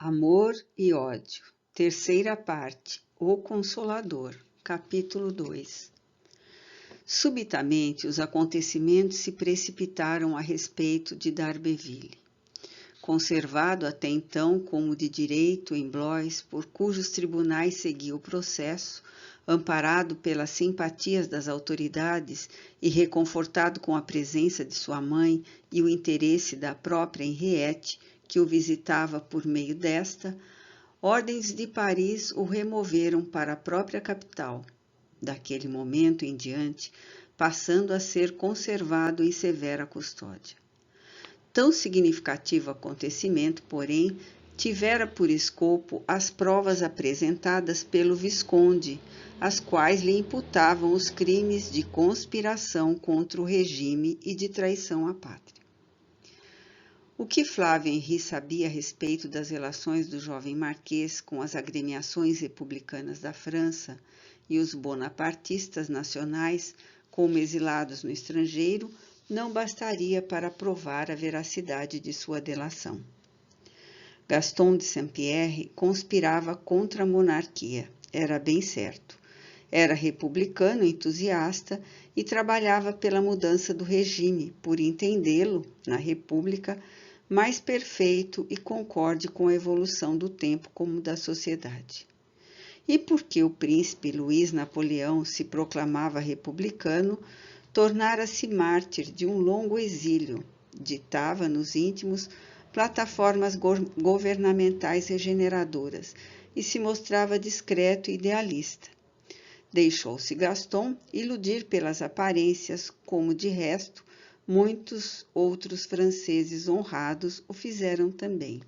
Amor e ódio. Terceira parte. O Consolador. Capítulo 2. Subitamente, os acontecimentos se precipitaram a respeito de D'Arberville. Conservado até então como de direito em Blois, por cujos tribunais seguia o processo, amparado pelas simpatias das autoridades e reconfortado com a presença de sua mãe e o interesse da própria Henriette, que o visitava por meio desta, ordens de Paris o removeram para a própria capital, daquele momento em diante, passando a ser conservado em severa custódia. Tão significativo acontecimento, porém, tivera por escopo as provas apresentadas pelo Visconde, as quais lhe imputavam os crimes de conspiração contra o regime e de traição à pátria. O que Flávio Henri sabia a respeito das relações do jovem marquês com as agremiações republicanas da França e os bonapartistas nacionais, como exilados no estrangeiro, não bastaria para provar a veracidade de sua delação. Gaston de Saint-Pierre conspirava contra a monarquia, era bem certo. Era republicano entusiasta e trabalhava pela mudança do regime, por entendê-lo, na República, mais perfeito e concorde com a evolução do tempo como da sociedade. E porque o príncipe Luís Napoleão se proclamava republicano, tornara-se mártir de um longo exílio, ditava nos íntimos plataformas governamentais regeneradoras e se mostrava discreto e idealista. Deixou-se Gaston iludir pelas aparências, como de resto muitos outros franceses honrados o fizeram também.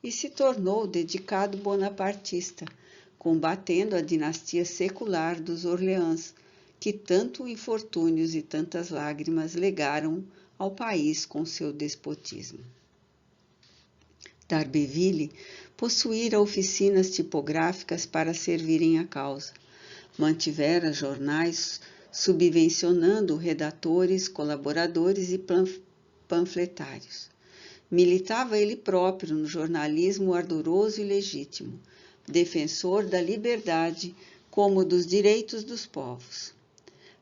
E se tornou dedicado bonapartista, combatendo a dinastia secular dos Orleans, que tanto infortúnios e tantas lágrimas legaram ao país com seu despotismo. D'Arberville possuíra oficinas tipográficas para servirem à causa. Mantivera jornais subvencionando redatores, colaboradores e panfletários. Militava ele próprio no jornalismo ardoroso e legítimo, defensor da liberdade como dos direitos dos povos.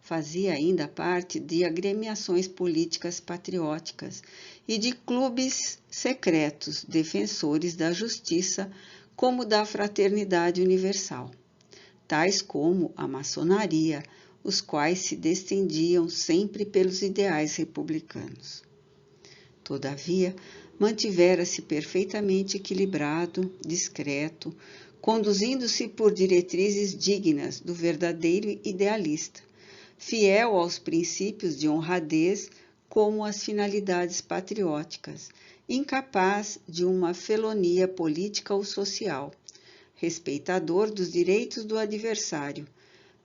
Fazia ainda parte de agremiações políticas patrióticas e de clubes secretos, defensores da justiça como da fraternidade universal, tais como a maçonaria, os quais se distinguiam sempre pelos ideais republicanos. Todavia, mantivera-se perfeitamente equilibrado, discreto, conduzindo-se por diretrizes dignas do verdadeiro idealista, fiel aos princípios de honradez como às finalidades patrióticas, incapaz de uma felonia política ou social, respeitador dos direitos do adversário,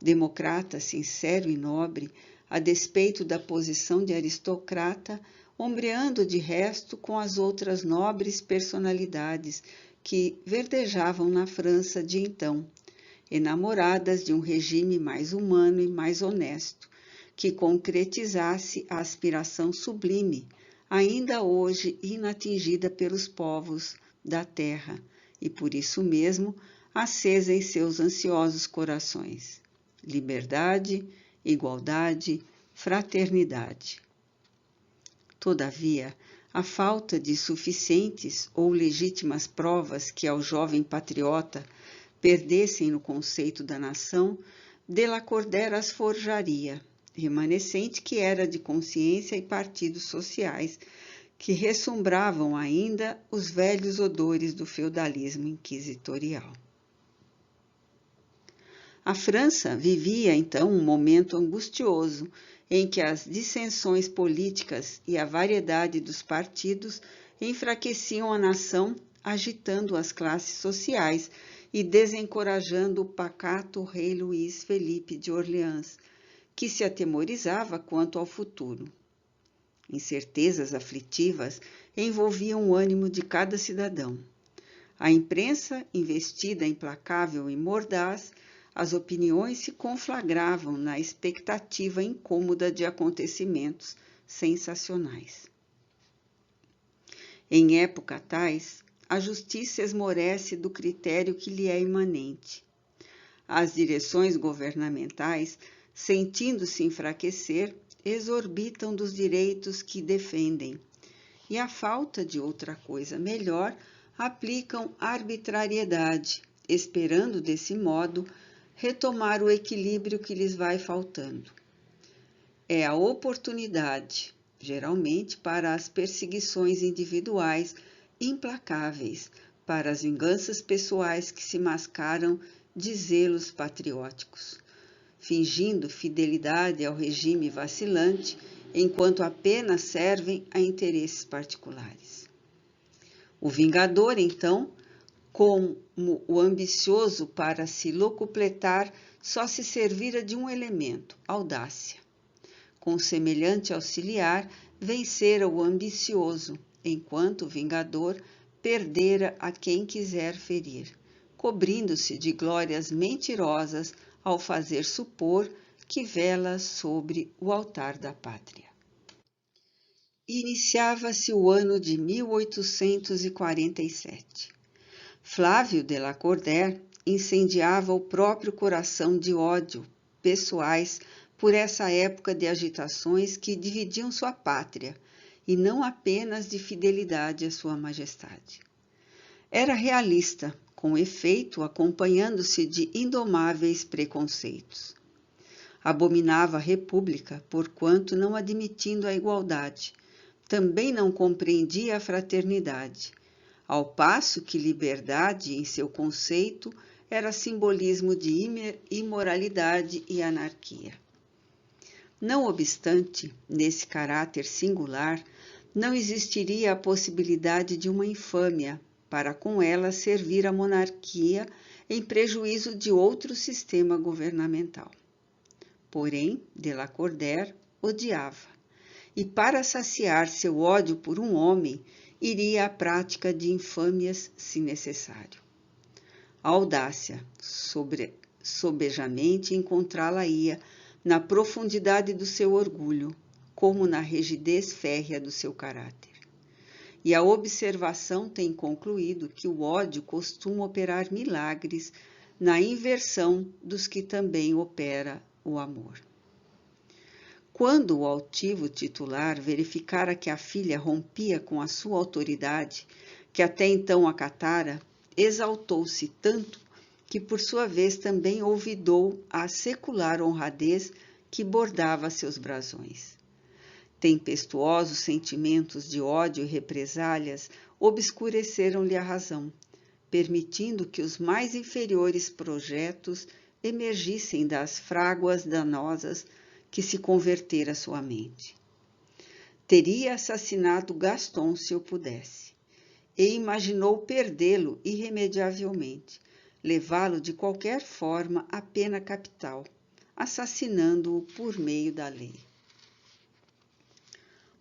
democrata sincero e nobre, a despeito da posição de aristocrata, ombreando de resto com as outras nobres personalidades que verdejavam na França de então, enamoradas de um regime mais humano e mais honesto, que concretizasse a aspiração sublime, ainda hoje inatingida pelos povos da terra, e por isso mesmo acesa em seus ansiosos corações. Liberdade, igualdade, fraternidade. Todavia, a falta de suficientes ou legítimas provas que ao jovem patriota perdessem no conceito da nação, Delacordaire as forjaria, remanescente que era de consciência e partidos sociais, que ressumbravam ainda os velhos odores do feudalismo inquisitorial. A França vivia então um momento angustioso em que as dissensões políticas e a variedade dos partidos enfraqueciam a nação, agitando as classes sociais e desencorajando o pacato rei Luís Felipe de Orleans, que se atemorizava quanto ao futuro. Incertezas aflitivas envolviam o ânimo de cada cidadão. A imprensa, investida implacável e mordaz, as opiniões se conflagravam na expectativa incômoda de acontecimentos sensacionais. Em época tais, a justiça esmorece do critério que lhe é imanente. As direções governamentais, sentindo-se enfraquecer, exorbitam dos direitos que defendem, e à falta de outra coisa melhor, aplicam arbitrariedade, esperando desse modo retomar o equilíbrio que lhes vai faltando. É a oportunidade, geralmente, para as perseguições individuais implacáveis, para as vinganças pessoais que se mascaram de zelos patrióticos, fingindo fidelidade ao regime vacilante, enquanto apenas servem a interesses particulares. O vingador, então, como o ambicioso para se locupletar, só se servira de um elemento, audácia. Com semelhante auxiliar, vencera o ambicioso, enquanto o vingador perdera a quem quiser ferir, cobrindo-se de glórias mentirosas ao fazer supor que vela sobre o altar da pátria. Iniciava-se o ano de 1847. Flávio de Lacordaire incendiava o próprio coração de ódio pessoais por essa época de agitações que dividiam sua pátria, e não apenas de fidelidade à sua majestade. Era realista, com efeito, acompanhando-se de indomáveis preconceitos. Abominava a república, porquanto, não admitindo a igualdade, também não compreendia a fraternidade, ao passo que liberdade, em seu conceito, era simbolismo de imoralidade e anarquia. Não obstante, nesse caráter singular, não existiria a possibilidade de uma infâmia, para com ela servir a monarquia em prejuízo de outro sistema governamental. Porém, de Lacordaire odiava, e para saciar seu ódio por um homem, iria à prática de infâmias se necessário. A audácia, sobejamente, encontrá-la-ia na profundidade do seu orgulho, como na rigidez férrea do seu caráter. E a observação tem concluído que o ódio costuma operar milagres na inversão dos que também opera o amor. Quando o altivo titular verificara que a filha rompia com a sua autoridade, que até então acatara, exaltou-se tanto que por sua vez também olvidou a secular honradez que bordava seus brasões. Tempestuosos sentimentos de ódio e represálias obscureceram-lhe a razão, permitindo que os mais inferiores projetos emergissem das fráguas danosas que se convertera sua mente. Teria assassinado Gaston se eu pudesse, e imaginou perdê-lo irremediavelmente, levá-lo de qualquer forma à pena capital, assassinando-o por meio da lei.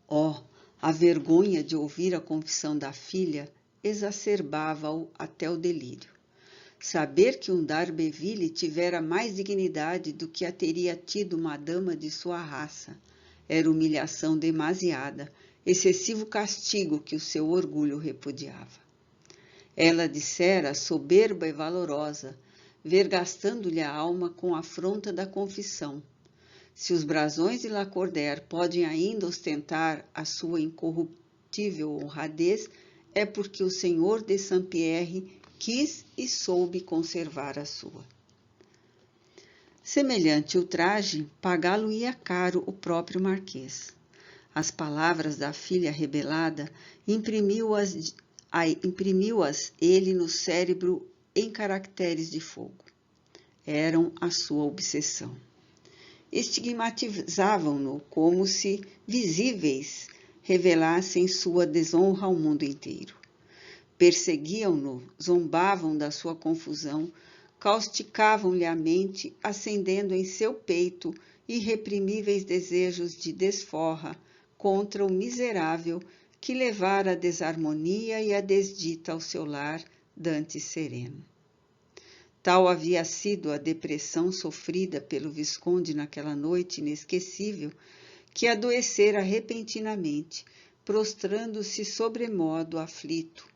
Oh, a vergonha de ouvir a confissão da filha exacerbava-o até o delírio. Saber que um d'Arberville tivera mais dignidade do que a teria tido uma dama de sua raça era humilhação demasiada, excessivo castigo que o seu orgulho repudiava. Ela dissera, soberba e valorosa, vergastando-lhe a alma com a afronta da confissão: se os brasões de Lacordaire podem ainda ostentar a sua incorruptível honradez, é porque o senhor de Saint-Pierre quis e soube conservar a sua. Semelhante ultraje, pagá-lo-ia caro o próprio marquês. As palavras da filha rebelada imprimiu-as ele no cérebro em caracteres de fogo. Eram a sua obsessão. Estigmatizavam-no como se visíveis revelassem sua desonra ao mundo inteiro. Perseguiam-no, zombavam da sua confusão, causticavam-lhe a mente, acendendo em seu peito irreprimíveis desejos de desforra contra o miserável que levara a desarmonia e a desdita ao seu lar dantes sereno. Tal havia sido a depressão sofrida pelo Visconde naquela noite inesquecível, que adoecera repentinamente, prostrando-se sobremodo aflito,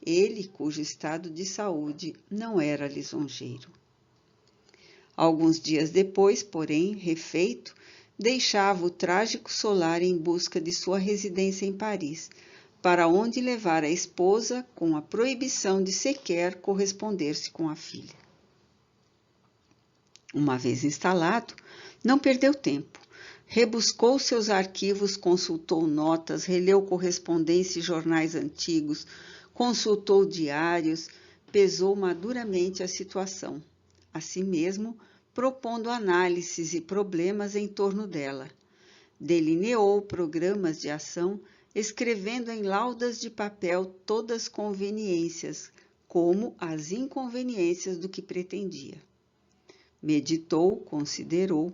ele cujo estado de saúde não era lisonjeiro. Alguns dias depois, porém, refeito, deixava o trágico solar em busca de sua residência em Paris, para onde levar a esposa com a proibição de sequer corresponder-se com a filha. Uma vez instalado, não perdeu tempo. Rebuscou seus arquivos, consultou notas, releu correspondência e jornais antigos, consultou diários, pesou maduramente a situação. Assim mesmo, propondo análises e problemas em torno dela. Delineou programas de ação, escrevendo em laudas de papel todas as conveniências, como as inconveniências do que pretendia. Meditou, considerou,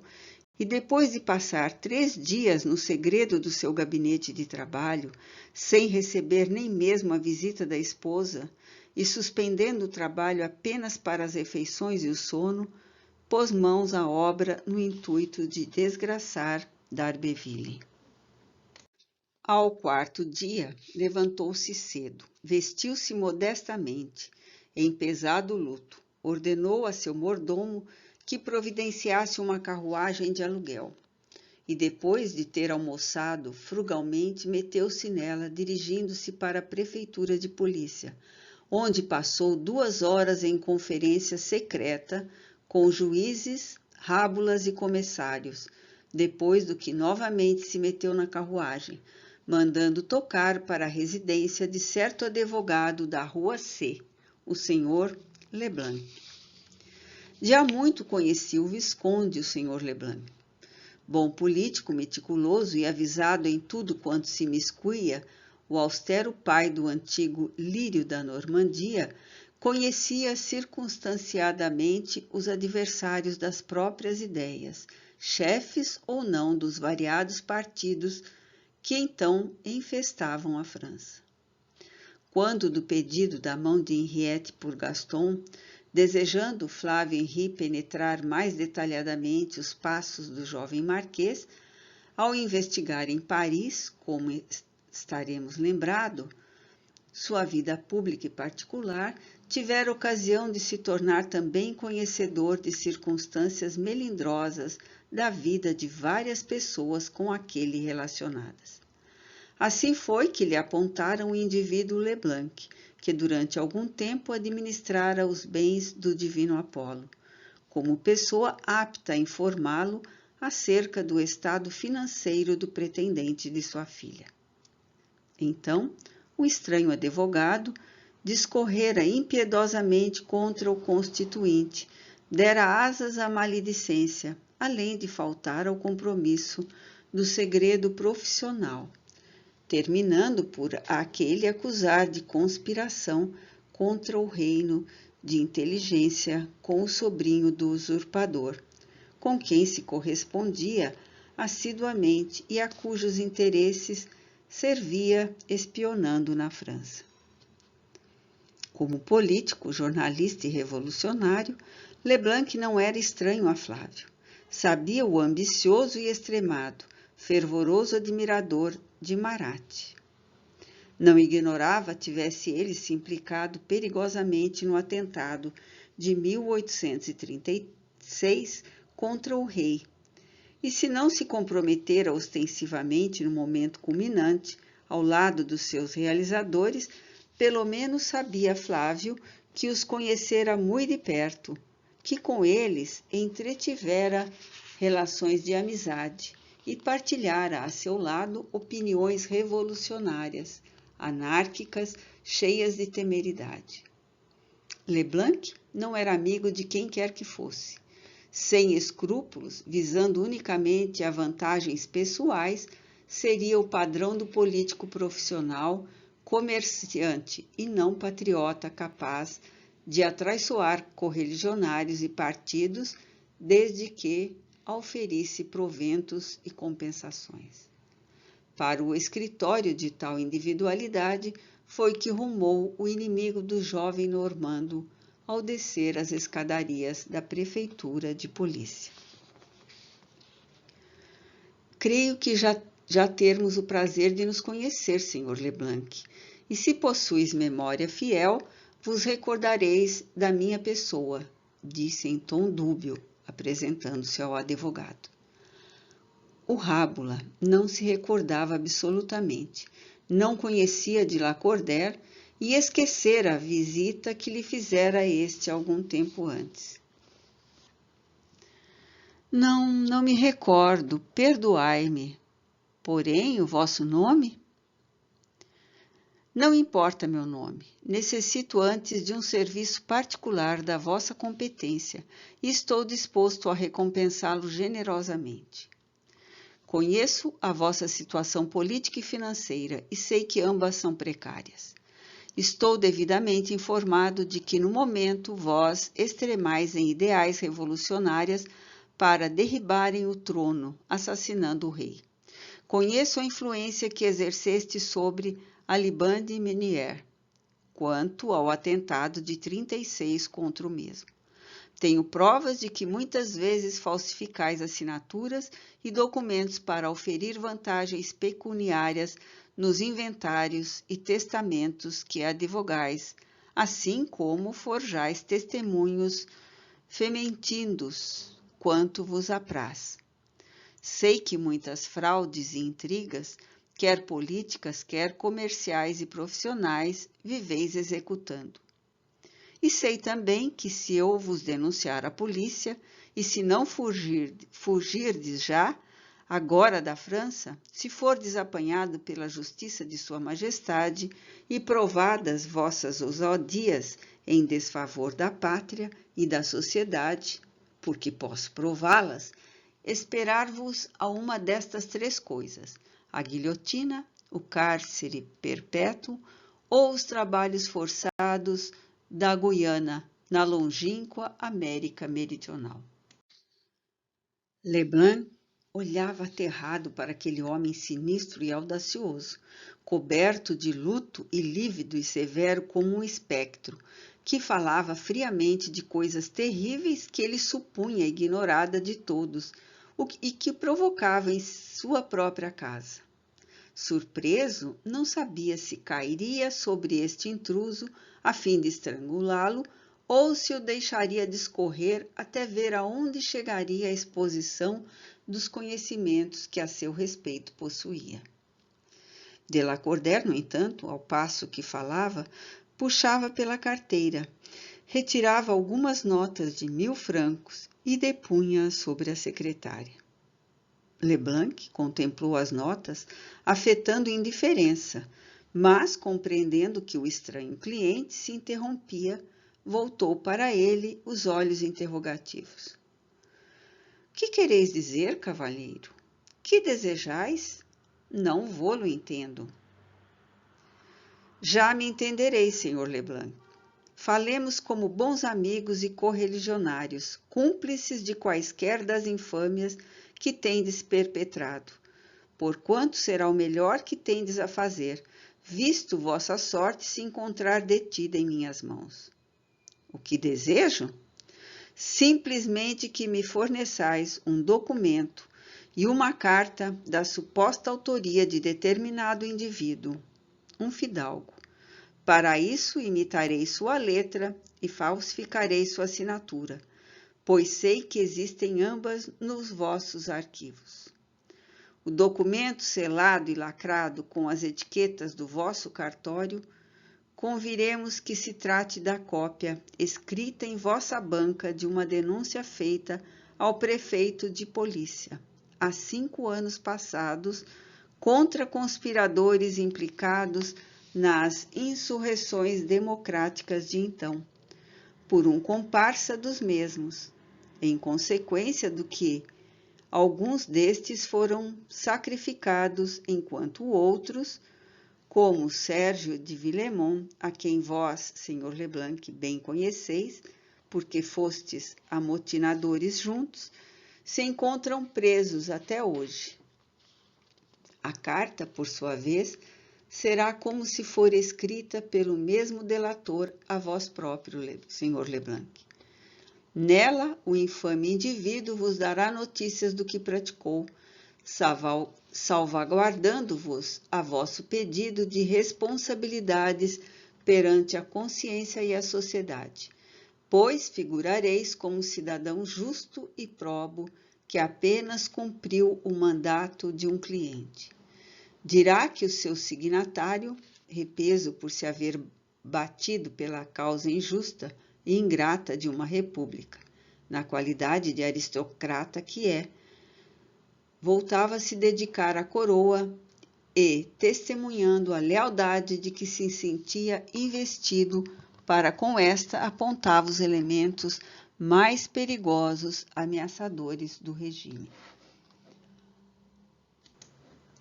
e depois de passar 3 dias no segredo do seu gabinete de trabalho, sem receber nem mesmo a visita da esposa, e suspendendo o trabalho apenas para as refeições e o sono, pôs mãos à obra no intuito de desgraçar D'Arberville. Ao 4º dia, levantou-se cedo, vestiu-se modestamente, em pesado luto, ordenou a seu mordomo que providenciasse uma carruagem de aluguel, e depois de ter almoçado frugalmente, meteu-se nela, dirigindo-se para a prefeitura de polícia, onde passou 2 horas em conferência secreta com juízes, rábulas e comissários, depois do que novamente se meteu na carruagem, mandando tocar para a residência de certo advogado da Rua C, o senhor Leblanc. Já muito conhecia o Visconde, o senhor Leblanc. Bom político, meticuloso e avisado em tudo quanto se miscuía, o austero pai do antigo Lírio da Normandia conhecia circunstanciadamente os adversários das próprias ideias, chefes ou não dos variados partidos que então infestavam a França. Quando do pedido da mão de Henriette por Gaston, desejando Flávio Henri penetrar mais detalhadamente os passos do jovem marquês, ao investigar em Paris, como estaremos lembrados, sua vida pública e particular, tivera ocasião de se tornar também conhecedor de circunstâncias melindrosas da vida de várias pessoas com aquele relacionadas. Assim foi que lhe apontaram o indivíduo Leblanc, que durante algum tempo administrara os bens do divino Apolo, como pessoa apta a informá-lo acerca do estado financeiro do pretendente de sua filha. Então, o estranho advogado discorrera impiedosamente contra o constituinte, dera asas à maledicência, além de faltar ao compromisso do segredo profissional, terminando por aquele acusar de conspiração contra o reino de inteligência com o sobrinho do usurpador, com quem se correspondia assiduamente e a cujos interesses servia espionando na França. Como político, jornalista e revolucionário, Leblanc não era estranho a Flávio. Sabia o ambicioso e extremado, fervoroso admirador de Marat. Não ignorava tivesse ele se implicado perigosamente no atentado de 1836 contra o rei, e se não se comprometera ostensivamente no momento culminante, ao lado dos seus realizadores, pelo menos sabia Flávio que os conhecera muito de perto, que com eles entretivera relações de amizade e partilhara a seu lado opiniões revolucionárias, anárquicas, cheias de temeridade. Leblanc não era amigo de quem quer que fosse. Sem escrúpulos, visando unicamente a vantagens pessoais, seria o padrão do político profissional, comerciante e não patriota capaz de atraiçoar correligionários e partidos, desde que auferisse proventos e compensações. Para o escritório de tal individualidade foi que rumou o inimigo do jovem normando ao descer as escadarias da prefeitura de polícia. Creio que já termos o prazer de nos conhecer, Sr. Leblanc, e se possuis memória fiel, vos recordareis da minha pessoa, disse em tom dúbio, apresentando-se ao advogado. O Rábula não se recordava absolutamente, não conhecia de Lacordaire e esquecera a visita que lhe fizera este algum tempo antes. Não me recordo, perdoai-me. Porém, o vosso nome? Não importa meu nome. Necessito antes de um serviço particular da vossa competência e estou disposto a recompensá-lo generosamente. Conheço a vossa situação política e financeira e sei que ambas são precárias. Estou devidamente informado de que, no momento, vós extremais em ideais revolucionárias para derribarem o trono, assassinando o rei. Conheço a influência que exerceste sobre Alibande e Menier, quanto ao atentado de 36 contra o mesmo. Tenho provas de que muitas vezes falsificais assinaturas e documentos para oferir vantagens pecuniárias nos inventários e testamentos que advogais, assim como forjais testemunhos fementindos, quanto vos apraz. Sei que muitas fraudes e intrigas, quer políticas, quer comerciais e profissionais, viveis executando. E sei também que se eu vos denunciar à polícia, e se não fugirdes já, agora da França, se fordes apanhado pela justiça de sua majestade e provadas vossas ousadias em desfavor da pátria e da sociedade, porque posso prová-las, esperar-vos a uma destas 3 coisas, a guilhotina, o cárcere perpétuo ou os trabalhos forçados da Guiana, na longínqua América Meridional. Leblanc olhava aterrado para aquele homem sinistro e audacioso, coberto de luto e lívido e severo como um espectro, que falava friamente de coisas terríveis que ele supunha ignorada de todos e que provocava em sua própria casa. Surpreso, não sabia se cairia sobre este intruso a fim de estrangulá-lo ou se o deixaria discorrer até ver aonde chegaria a exposição dos conhecimentos que a seu respeito possuía. De Lacordaire, no entanto, ao passo que falava, puxava pela carteira, retirava algumas notas de 1000 francos e depunha-as sobre a secretária. Leblanc contemplou as notas, afetando indiferença, mas, compreendendo que o estranho cliente se interrompia, voltou para ele os olhos interrogativos. — Que quereis dizer, cavalheiro? Que desejais? Não vô-lo entendo. — Já me entendereis, senhor Leblanc. Falemos como bons amigos e correligionários, cúmplices de quaisquer das infâmias que tendes perpetrado, porquanto será o melhor que tendes a fazer, visto vossa sorte se encontrar detida em minhas mãos. O que desejo? Simplesmente que me forneçais um documento e uma carta da suposta autoria de determinado indivíduo, um fidalgo. Para isso imitarei sua letra e falsificarei sua assinatura, pois sei que existem ambas nos vossos arquivos. O documento selado e lacrado com as etiquetas do vosso cartório, conviremos que se trate da cópia escrita em vossa banca de uma denúncia feita ao prefeito de polícia, há 5 anos passados, contra conspiradores implicados nas insurreições democráticas de então, por um comparsa dos mesmos, em consequência do que alguns destes foram sacrificados, enquanto outros, como Sérgio de Villemont, a quem vós, senhor Leblanc, bem conheceis, porque fostes amotinadores juntos, se encontram presos até hoje. A carta, por sua vez, será como se for escrita pelo mesmo delator a vós próprio, senhor Leblanc. Nela, o infame indivíduo vos dará notícias do que praticou, salvaguardando-vos a vosso pedido de responsabilidades perante a consciência e a sociedade, pois figurareis como cidadão justo e probo que apenas cumpriu o mandato de um cliente. Dirá que o seu signatário, represo por se haver batido pela causa injusta e ingrata de uma república, na qualidade de aristocrata que é, voltava a se dedicar à coroa e, testemunhando a lealdade de que se sentia investido, para com esta apontava os elementos mais perigosos, ameaçadores do regime.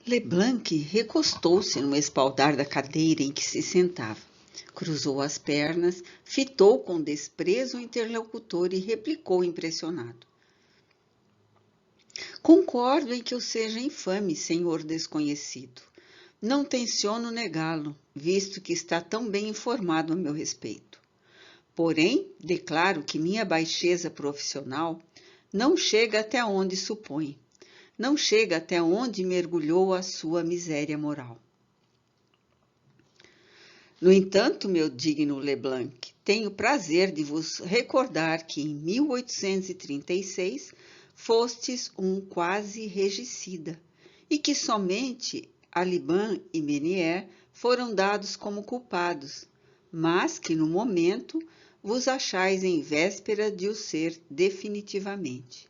Leblanc recostou-se no espaldar da cadeira em que se sentava, cruzou as pernas, fitou com desprezo o interlocutor e replicou impressionado: Concordo em que eu seja infame, senhor desconhecido. Não tenciono negá-lo, visto que está tão bem informado a meu respeito. Porém, declaro que minha baixeza profissional não chega até onde supõe, não chega até onde mergulhou a sua miséria moral. No entanto, meu digno Leblanc, tenho prazer de vos recordar que em 1836 fostes um quase regicida, e que somente Alibin e Menier foram dados como culpados, mas que no momento vos achais em véspera de o ser definitivamente.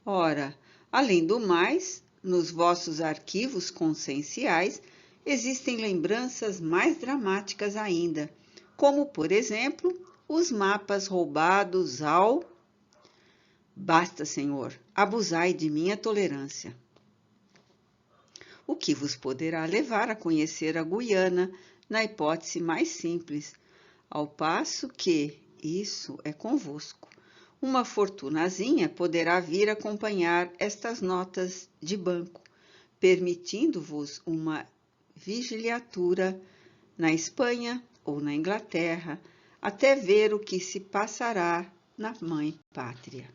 Ora, além do mais, nos vossos arquivos conscienciais existem lembranças mais dramáticas ainda, como, por exemplo, os mapas roubados ao... Basta, senhor, abusai de minha tolerância. O que vos poderá levar a conhecer a Guiana na hipótese mais simples, ao passo que isso é convosco. Uma fortunazinha poderá vir acompanhar estas notas de banco, permitindo-vos uma vigiliatura na Espanha ou na Inglaterra, até ver o que se passará na mãe pátria.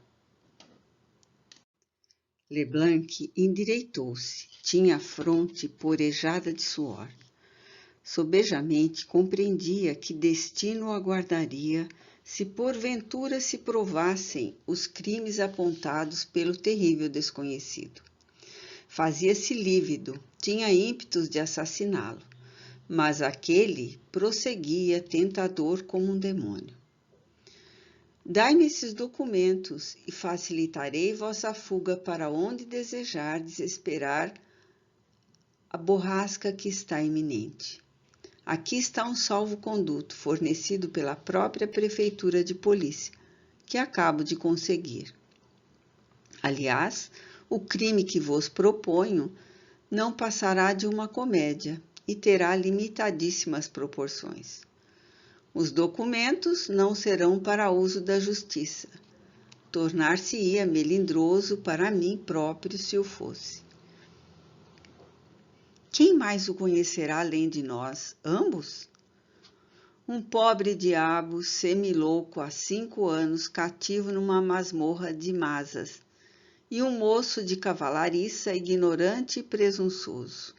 Leblanc endireitou-se, tinha a fronte porejada de suor. Sobejamente compreendia que destino o aguardaria se porventura se provassem os crimes apontados pelo terrível desconhecido. Fazia-se lívido, tinha ímpetos de assassiná-lo, mas aquele prosseguia tentador como um demônio. Dai-me esses documentos e facilitarei vossa fuga para onde desejardes esperar a borrasca que está iminente. Aqui está um salvo-conduto fornecido pela própria prefeitura de polícia, que acabo de conseguir. Aliás, o crime que vos proponho não passará de uma comédia e terá limitadíssimas proporções. Os documentos não serão para uso da justiça. Tornar-se-ia melindroso para mim próprio se o fosse. Quem mais o conhecerá além de nós, ambos? Um pobre diabo semilouco há 5 anos, cativo numa masmorra de masas, e um moço de cavalariça ignorante e presunçoso.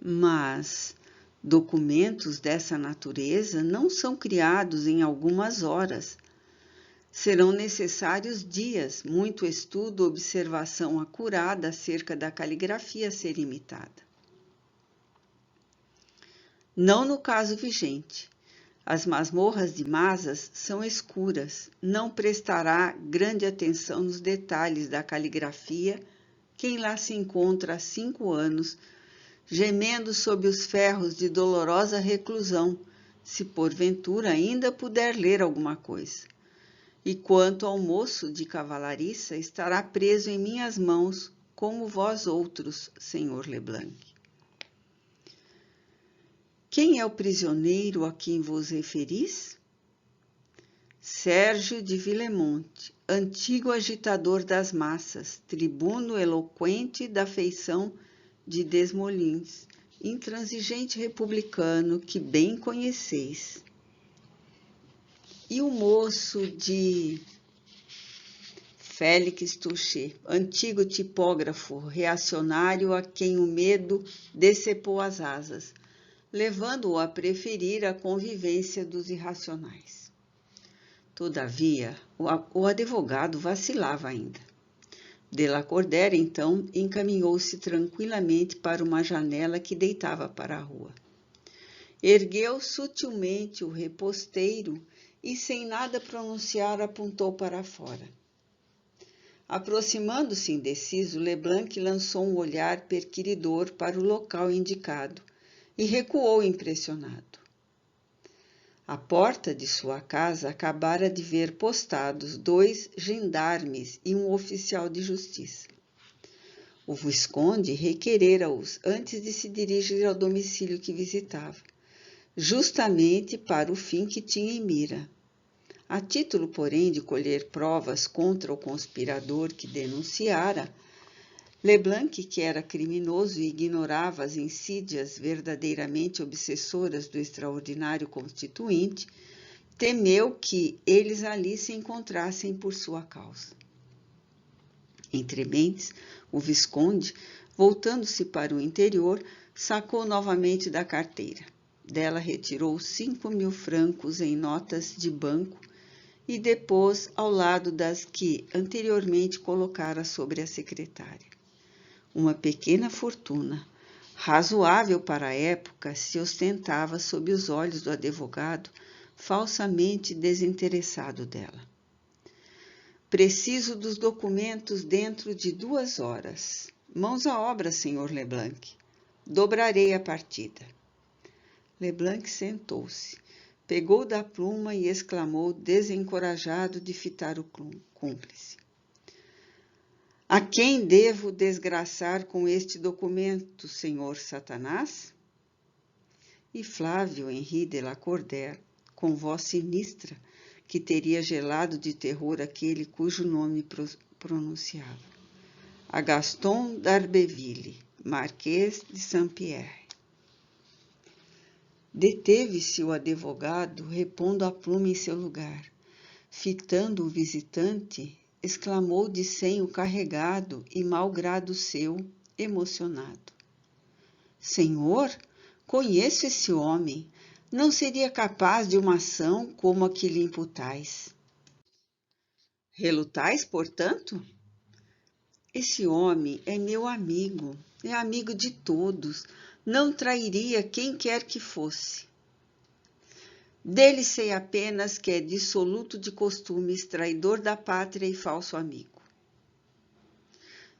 Mas documentos dessa natureza não são criados em algumas horas. Serão necessários dias, muito estudo, observação acurada acerca da caligrafia a ser imitada. Não no caso vigente. As masmorras de masas são escuras, não prestará grande atenção nos detalhes da caligrafia quem lá se encontra há 5 anos, gemendo sob os ferros de dolorosa reclusão, se porventura ainda puder ler alguma coisa. E quanto ao moço de cavalariça, estará preso em minhas mãos, como vós outros, senhor Leblanc. Quem é o prisioneiro a quem vos referis? Sérgio de Villemonte, antigo agitador das massas, tribuno eloquente da feição de Desmoulins, intransigente republicano que bem conheceis. E o moço de Félix Touché, antigo tipógrafo reacionário a quem o medo decepou as asas, levando-o a preferir a convivência dos irracionais. Todavia, o advogado vacilava ainda. Delacordaire, então, encaminhou-se tranquilamente para uma janela que deitava para a rua. Ergueu sutilmente o reposteiro e, sem nada pronunciar, apontou para fora. Aproximando-se indeciso, Leblanc lançou um olhar perquiridor para o local indicado e recuou impressionado. À porta de sua casa acabara de ver postados 2 gendarmes e um oficial de justiça. O Visconde requerera-os antes de se dirigir ao domicílio que visitava, justamente para o fim que tinha em mira. A título, porém, de colher provas contra o conspirador que denunciara, Leblanc, que era criminoso e ignorava as insídias verdadeiramente obsessoras do extraordinário constituinte, temeu que eles ali se encontrassem por sua causa. Entre mentes, o Visconde, voltando-se para o interior, sacou novamente da carteira. Dela retirou 5.000 francos em notas de banco e depôs ao lado das que anteriormente colocara sobre a secretária. Uma pequena fortuna, razoável para a época, se ostentava sob os olhos do advogado, falsamente desinteressado dela. Preciso dos documentos dentro de 2 horas. Mãos à obra, Sr. Leblanc. Dobrarei a partida. Leblanc sentou-se, pegou da pluma e exclamou, desencorajado de fitar o cúmplice. A quem devo desgraçar com este documento, senhor Satanás? E Flávio Henri de Lacordaire, com voz sinistra, que teria gelado de terror aquele cujo nome pronunciava. A Gaston d'Arbeville, Marquês de Saint-Pierre. Deteve-se o advogado, repondo a pluma em seu lugar. Fitando o visitante, exclamou de senho carregado e mau grado seu, emocionado. Senhor, conheço esse homem. Não seria capaz de uma ação como a que lhe imputais. Relutais, portanto? Esse homem é meu amigo, é amigo de todos, não trairia quem quer que fosse. Dele sei apenas que é dissoluto de costumes, traidor da pátria e falso amigo.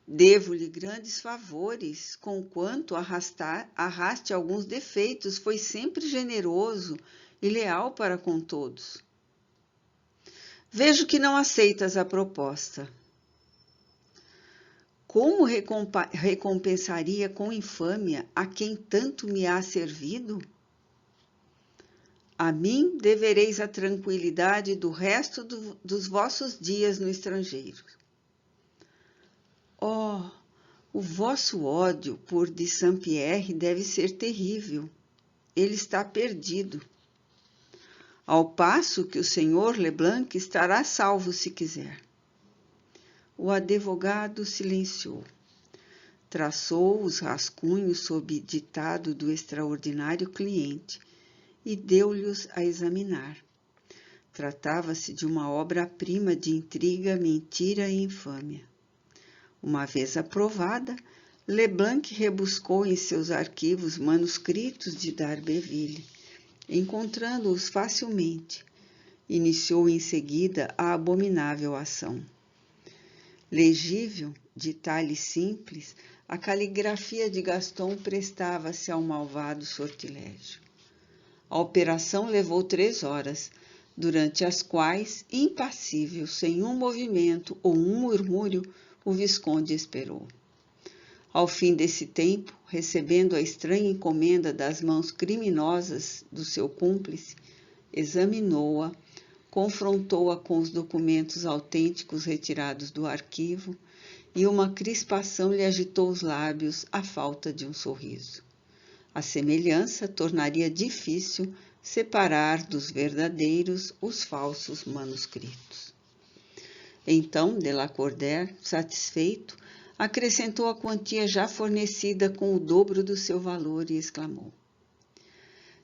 Devo-lhe grandes favores, conquanto arraste alguns defeitos, foi sempre generoso e leal para com todos. Vejo que não aceitas a proposta. Como recompensaria com infâmia a quem tanto me há servido? A mim devereis a tranquilidade do resto dos vossos dias no estrangeiro. Oh, o vosso ódio por de Saint-Pierre deve ser terrível. Ele está perdido. Ao passo que o senhor Leblanc estará salvo se quiser. O advogado silenciou. Traçou os rascunhos sob ditado do extraordinário cliente e deu-lhes a examinar. Tratava-se de uma obra-prima de intriga, mentira e infâmia. Uma vez aprovada, Leblanc rebuscou em seus arquivos manuscritos de d'Arbeville, encontrando-os facilmente. Iniciou em seguida a abominável ação. Legível, de talhe simples, a caligrafia de Gaston prestava-se ao malvado sortilégio. A operação levou 3 horas, durante as quais, impassível, sem um movimento ou um murmúrio, o Visconde esperou. Ao fim desse tempo, recebendo a estranha encomenda das mãos criminosas do seu cúmplice, examinou-a, confrontou-a com os documentos autênticos retirados do arquivo e uma crispação lhe agitou os lábios à falta de um sorriso. A semelhança tornaria difícil separar dos verdadeiros os falsos manuscritos. Então, Delacordaire, satisfeito, acrescentou a quantia já fornecida com o dobro do seu valor e exclamou: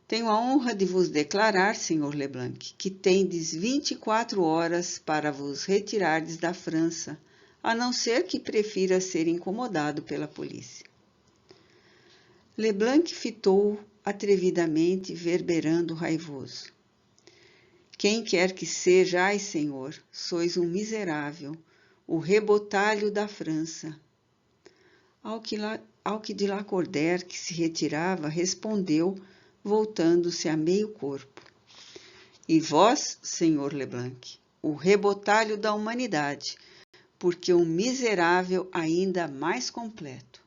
Tenho a honra de vos declarar, Sr. Leblanc, que tendes 24 horas para vos retirardes da França, a não ser que prefira ser incomodado pela polícia. Leblanc fitou atrevidamente, verberando raivoso. Quem quer que sejais, senhor, sois um miserável, o rebotalho da França. Ao que Delacordaire, que se retirava, respondeu, voltando-se a meio corpo. E vós, senhor Leblanc, o rebotalho da humanidade, porque um miserável ainda mais completo.